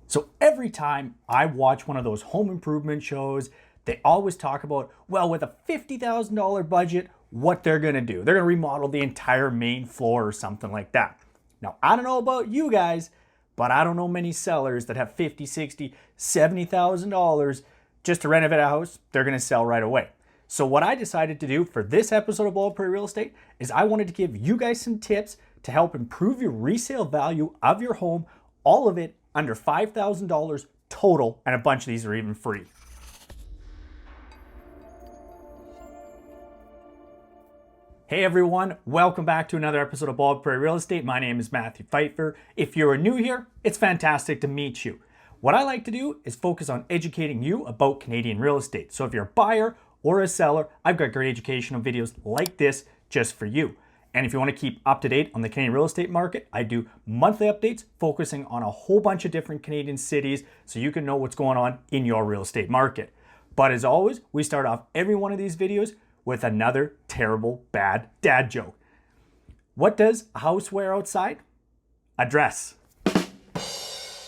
So every time I watch one of those home improvement shows, they always talk about, well, with a $50,000 budget, what they're gonna do. They're gonna remodel the entire main floor or something like that. Now, I don't know about you guys, but I don't know many sellers that have $50, $60, $70,000 just to renovate a house they're gonna sell right away. So what I decided to do for this episode of Bald Prairie Real Estate is I wanted to give you guys some tips to help improve your resale value of your home, all of it under $5,000 total, and a bunch of these are even free. Hey everyone, welcome back to another episode of Bald Prairie Real Estate. My name is Matthew Pfeiffer. If you're new here, it's fantastic to meet you. What I like to do is focus on educating you about Canadian real estate. So if you're a buyer or a seller, I've got great educational videos like this just for you. And if you want to keep up to date on the Canadian real estate market, I do monthly updates focusing on a whole bunch of different Canadian cities so you can know what's going on in your real estate market. But as always, we start off every one of these videos with another terrible, bad dad joke. What does a house wear outside? A dress.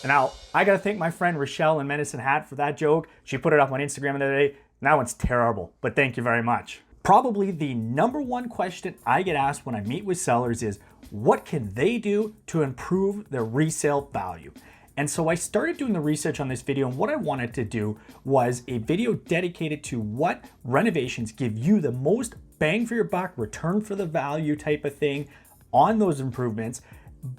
Now, I gotta thank my friend Rochelle in Medicine Hat for that joke. She put it up on Instagram the other day. That one's terrible, but thank you very much. Probably the number one question I get asked when I meet with sellers is, what can they do to improve their resale value? And so I started doing the research on this video, and what I wanted to do was a video dedicated to what renovations give you the most bang for your buck, return for the value type of thing on those improvements.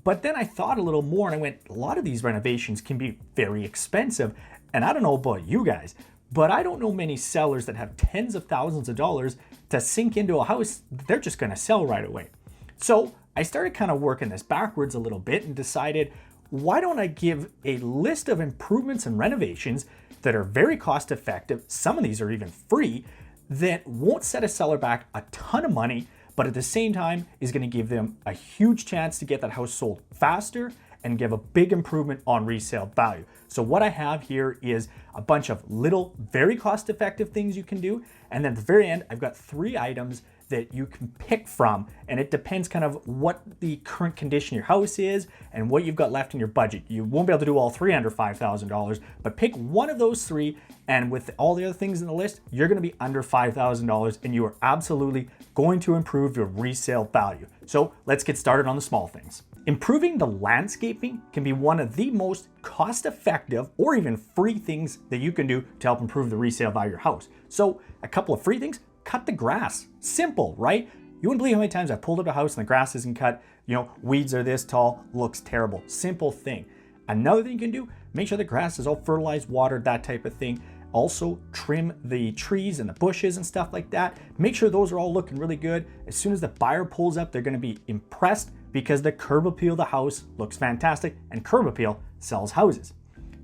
But then I thought a little more and I went, a lot of these renovations can be very expensive. And I don't know about you guys, but I don't know many sellers that have tens of thousands of dollars to sink into a house that they're just gonna sell right away. So I started kind of working this backwards a little bit and decided, why don't I give a list of improvements and renovations that are very cost effective, some of these are even free, that won't set a seller back a ton of money, but at the same time is gonna give them a huge chance to get that house sold faster and give a big improvement on resale value. So what I have here is a bunch of little, very cost-effective things you can do. And then at the very end, I've got 3 items that you can pick from. And it depends kind of what the current condition of your house is and what you've got left in your budget. You won't be able to do all 3 under $5,000, but pick one of those 3. And with all the other things in the list, you're gonna be under $5,000 and you are absolutely going to improve your resale value. So let's get started on the small things. Improving the landscaping can be one of the most cost-effective or even free things that you can do to help improve the resale value of your house. So a couple of free things: cut the grass. Simple, right? You wouldn't believe how many times I pulled up a house and the grass isn't cut. You know, weeds are this tall, looks terrible. Simple thing. Another thing you can do, make sure the grass is all fertilized, watered, that type of thing. Also trim the trees and the bushes and stuff like that. Make sure those are all looking really good. As soon as the buyer pulls up, they're gonna be impressed because the curb appeal of the house looks fantastic, and curb appeal sells houses.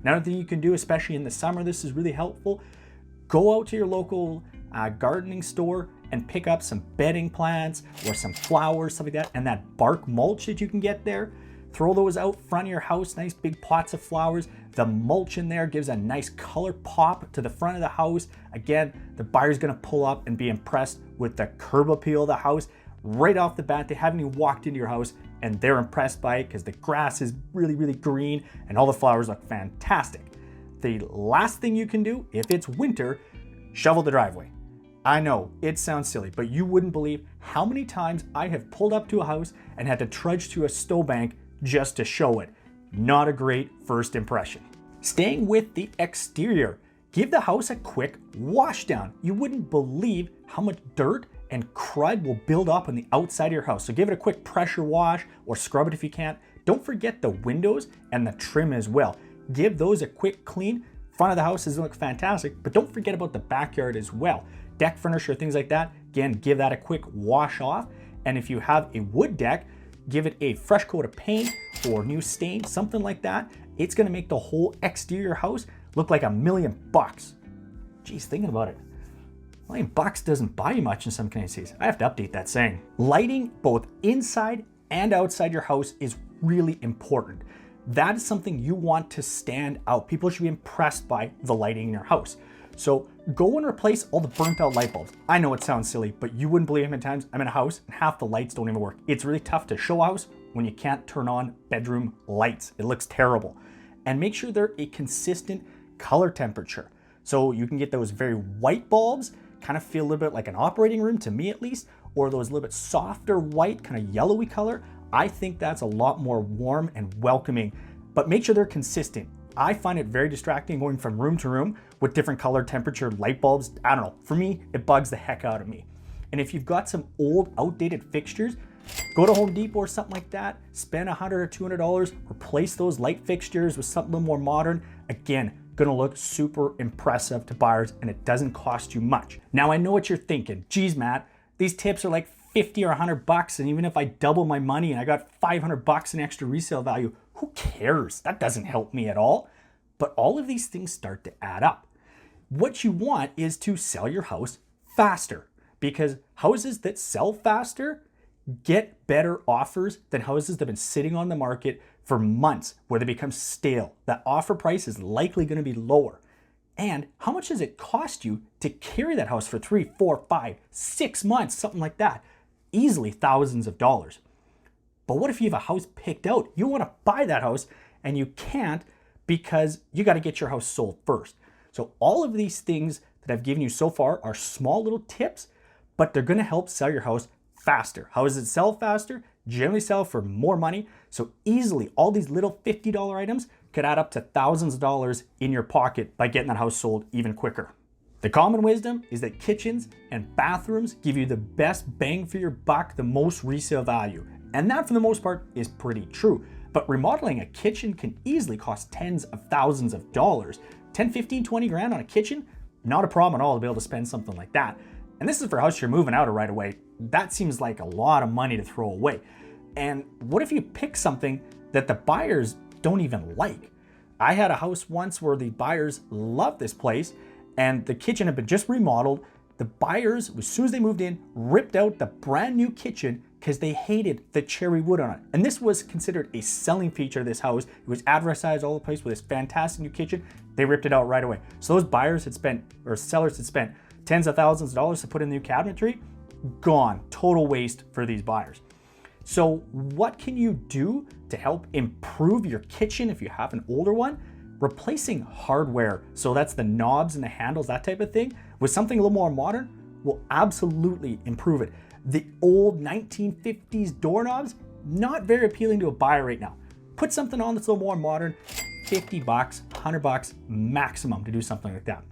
Another thing you can do, especially in the summer, this is really helpful. Go out to your local gardening store and pick up some bedding plants or some flowers, stuff like that, and that bark mulch that you can get there. Throw those out front of your house, nice big pots of flowers. The mulch in there gives a nice color pop to the front of the house. Again, the buyer's gonna pull up and be impressed with the curb appeal of the house. Right off the bat, they haven't even walked into your house and they're impressed by it because the grass is really, really green and all the flowers look fantastic. The last thing you can do, if it's winter, shovel the driveway. I know, it sounds silly, but you wouldn't believe how many times I have pulled up to a house and had to trudge through a snowbank just to show it. Not a great first impression. Staying with the exterior, give the house a quick wash down. You wouldn't believe how much dirt and crud will build up on the outside of your house. So give it a quick pressure wash or scrub it if you can't. Don't forget the windows and the trim as well. Give those a quick clean. Front of the house doesn't look fantastic, but don't forget about the backyard as well. Deck furniture, things like that. Again, give that a quick wash off. And if you have a wood deck, give it a fresh coat of paint or new stain, something like that. It's gonna make the whole exterior house look like $1 million. Geez, thinking about it, $1 million doesn't buy you much in some Canadian cities. I have to update that saying. Lighting both inside and outside your house is really important. That is something you want to stand out. People should be impressed by the lighting in your house. So go and replace all the burnt out light bulbs. I know it sounds silly, but you wouldn't believe how many times I'm in a house and half the lights don't even work. It's really tough to show a house when you can't turn on bedroom lights. It looks terrible. and make sure they're a consistent color temperature. So you can get those very white bulbs, kind of feel a little bit like an operating room, to me at least, or those a little bit softer white, kind of yellowy color. I think that's a lot more warm and welcoming, but make sure they're consistent. I find it very distracting going from room to room with different color temperature light bulbs. I don't know, for me, it bugs the heck out of me. And if you've got some old outdated fixtures, go to Home Depot or something like that, spend $100 or $200, replace those light fixtures with something a little more modern. Again, gonna look super impressive to buyers, and it doesn't cost you much. Now I know what you're thinking, geez Matt, these tips are like 50 or $100, and even if I double my money and I got $500 in extra resale value, who cares? That doesn't help me at all. But all of these things start to add up. What you want is to sell your house faster, because houses that sell faster get better offers than houses that have been sitting on the market for months where they become stale. That offer price is likely going to be lower. And how much does it cost you to carry that house for 3, 4, 5, 6 months, something like that? Easily thousands of dollars. But what if you have a house picked out? You want to buy that house and you can't because you got to get your house sold first. So all of these things that I've given you so far are small little tips, but they're going to help sell your house faster. How does it sell faster? Generally sell for more money. So easily all these little $50 items could add up to thousands of dollars in your pocket by getting that house sold even quicker. The common wisdom is that kitchens and bathrooms give you the best bang for your buck, the most resale value. And that for the most part is pretty true. But remodeling a kitchen can easily cost tens of thousands of dollars. 10, 15, 20 grand on a kitchen? Not a problem at all to be able to spend something like that. And this is for a house you're moving out of right away. That seems like a lot of money to throw away. And what if you pick something that the buyers don't even like? I had a house once where the buyers loved this place and the kitchen had been just remodeled. The buyers, as soon as they moved in, ripped out the brand new kitchen because they hated the cherry wood on it. And this was considered a selling feature of this house. It was advertised all the place with this fantastic new kitchen. They ripped it out right away. So those buyers had spent, or sellers had spent tens of thousands of dollars to put in new cabinetry. Gone, total waste for these buyers. So what can you do to help improve your kitchen if you have an older one? Replacing hardware, so that's the knobs and the handles, that type of thing, with something a little more modern will absolutely improve it. The old 1950s doorknobs, not very appealing to a buyer right now. Put something on that's a little more modern, $50, $100 maximum to do something like that.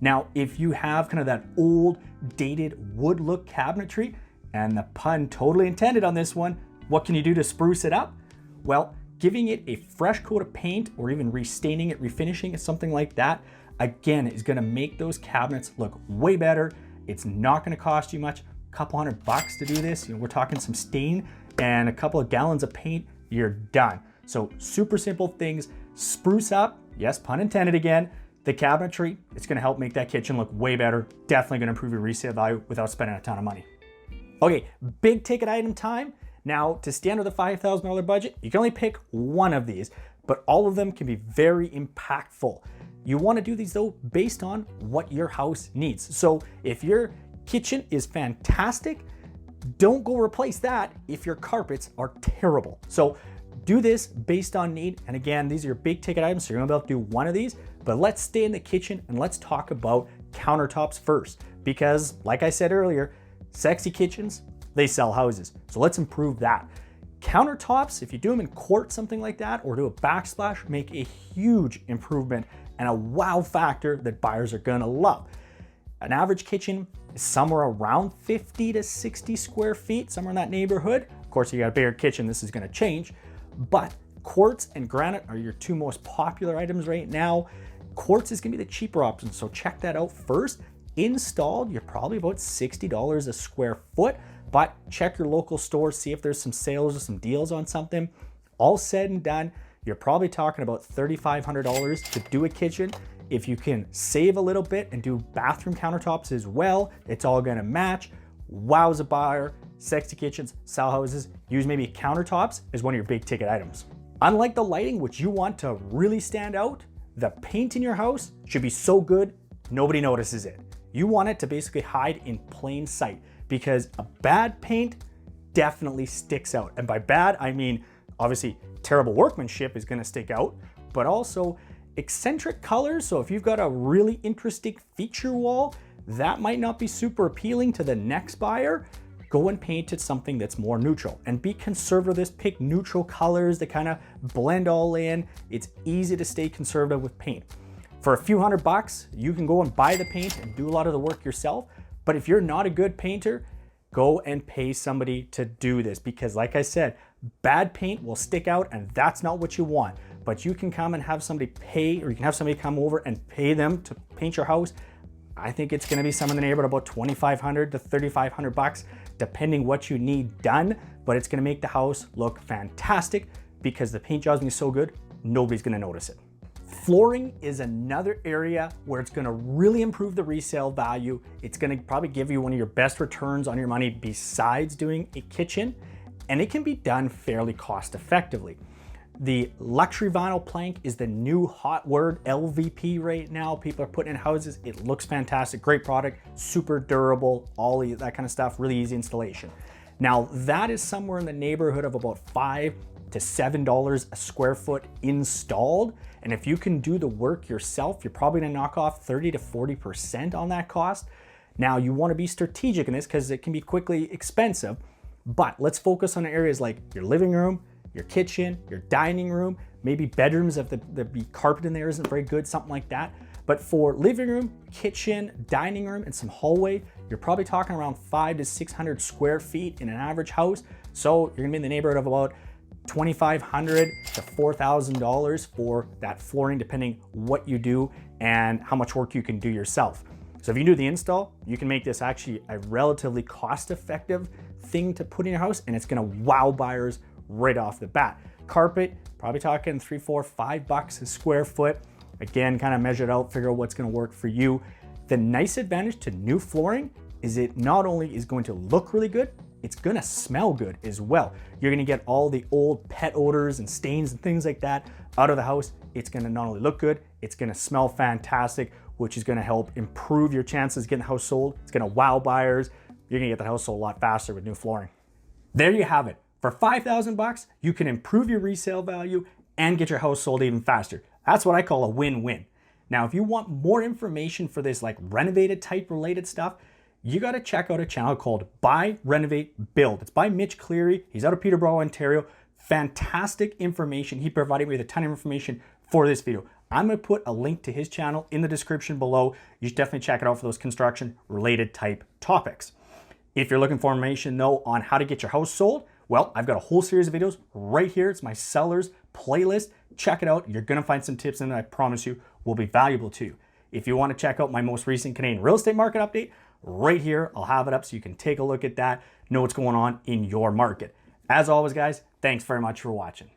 Now, if you have kind of that old, dated wood look cabinetry, and the pun totally intended on this one, what can you do to spruce it up? Well, giving it a fresh coat of paint or even restaining it, refinishing it, something like that, again, is gonna make those cabinets look way better. It's not gonna cost you much, a couple $100 to do this. You know, we're talking some stain and a couple of gallons of paint, you're done. So super simple things, spruce up, yes, pun intended again, the cabinetry. It's gonna help make that kitchen look way better. Definitely gonna improve your resale value without spending a ton of money. Okay, big ticket item time. Now, to stay under the $5,000 budget, you can only pick one of these, but all of them can be very impactful. You wanna do these though based on what your house needs. So if your kitchen is fantastic, don't go replace that if your carpets are terrible. So do this based on need. And again, these are your big ticket items, so you're gonna be able to do one of these, but let's stay in the kitchen and let's talk about countertops first. Because like I said earlier, sexy kitchens, they sell houses. So let's improve that. Countertops, if you do them in quartz, something like that, or do a backsplash, make a huge improvement and a wow factor that buyers are gonna love. An average kitchen is somewhere around 50 to 60 square feet, somewhere in that neighborhood. Of course, you got a bigger kitchen, this is gonna change, but quartz and granite are your two most popular items right now. Quartz is gonna be the cheaper option, so check that out first. Installed, you're probably about $60 a square foot, but check your local store, see if there's some sales or some deals on something. All said and done, you're probably talking about $3,500 to do a kitchen. If you can save a little bit and do bathroom countertops as well, it's all gonna match. Wow as a buyer, sexy kitchens, sell houses, use maybe countertops as one of your big ticket items. Unlike the lighting, which you want to really stand out, the paint in your house should be so good, nobody notices it. You want it to basically hide in plain sight, because a bad paint definitely sticks out. And by bad, I mean, obviously terrible workmanship is gonna stick out, but also eccentric colors. So if you've got a really interesting feature wall, that might not be super appealing to the next buyer. Go and paint it something that's more neutral and be conservative. This pick neutral colors that kind of blend all in. It's easy to stay conservative with paint. For a few $100, you can go and buy the paint and do a lot of the work yourself. But if you're not a good painter, go and pay somebody to do this, because like I said, bad paint will stick out and that's not what you want. But you can come and have somebody pay, or you can have somebody come over and pay them to paint your house. I think it's gonna be somewhere in the neighborhood about $2,500 to $3,500, depending what you need done, but it's gonna make the house look fantastic because the paint job's gonna be so good, nobody's gonna notice it. Flooring is another area where it's gonna really improve the resale value. It's gonna probably give you one of your best returns on your money besides doing a kitchen, and it can be done fairly cost effectively. The luxury vinyl plank is the new hot word, LVP right now. People are putting in houses. It looks fantastic, great product, super durable, all that kind of stuff, really easy installation. Now that is somewhere in the neighborhood of about $5 to $7 a square foot installed. And if you can do the work yourself, you're probably gonna knock off 30 to 40% on that cost. Now you wanna be strategic in this because it can be quickly expensive, but let's focus on areas like your living room, your kitchen, your dining room, maybe bedrooms if the carpet in there isn't very good, something like that. But for living room, kitchen, dining room, and some hallway, you're probably talking around 500 to 600 square feet in an average house. So you're gonna be in the neighborhood of about $2,500 to $4,000 for that flooring, depending what you do and how much work you can do yourself. So if you do the install, you can make this actually a relatively cost-effective thing to put in your house, and it's gonna wow buyers right off the bat. Carpet, probably talking $3, $4, $5 a square foot. Again, kind of measure it out, figure out what's gonna work for you. The nice advantage to new flooring is it not only is going to look really good, it's gonna smell good as well. You're gonna get all the old pet odors and stains and things like that out of the house. It's gonna not only look good, it's gonna smell fantastic, which is gonna help improve your chances of getting the house sold. It's gonna wow buyers. You're gonna get the house sold a lot faster with new flooring. There you have it. For $5,000, you can improve your resale value and get your house sold even faster. That's what I call a win-win. Now, if you want more information for this like renovated type related stuff, you got to check out a channel called Buy, Renovate, Build. It's by Mitch Cleary. He's out of Peterborough, Ontario. Fantastic information. He provided me with a ton of information for this video. I'm going to put a link to his channel in the description below. You should definitely check it out for those construction related type topics. If you're looking for information though on how to get your house sold, well, I've got a whole series of videos right here. It's my sellers playlist. Check it out. You're going to find some tips in it I promise you will be valuable to you. If you want to check out my most recent Canadian real estate market update, right here, I'll have it up so you can take a look at that, know what's going on in your market. As always, guys, thanks very much for watching.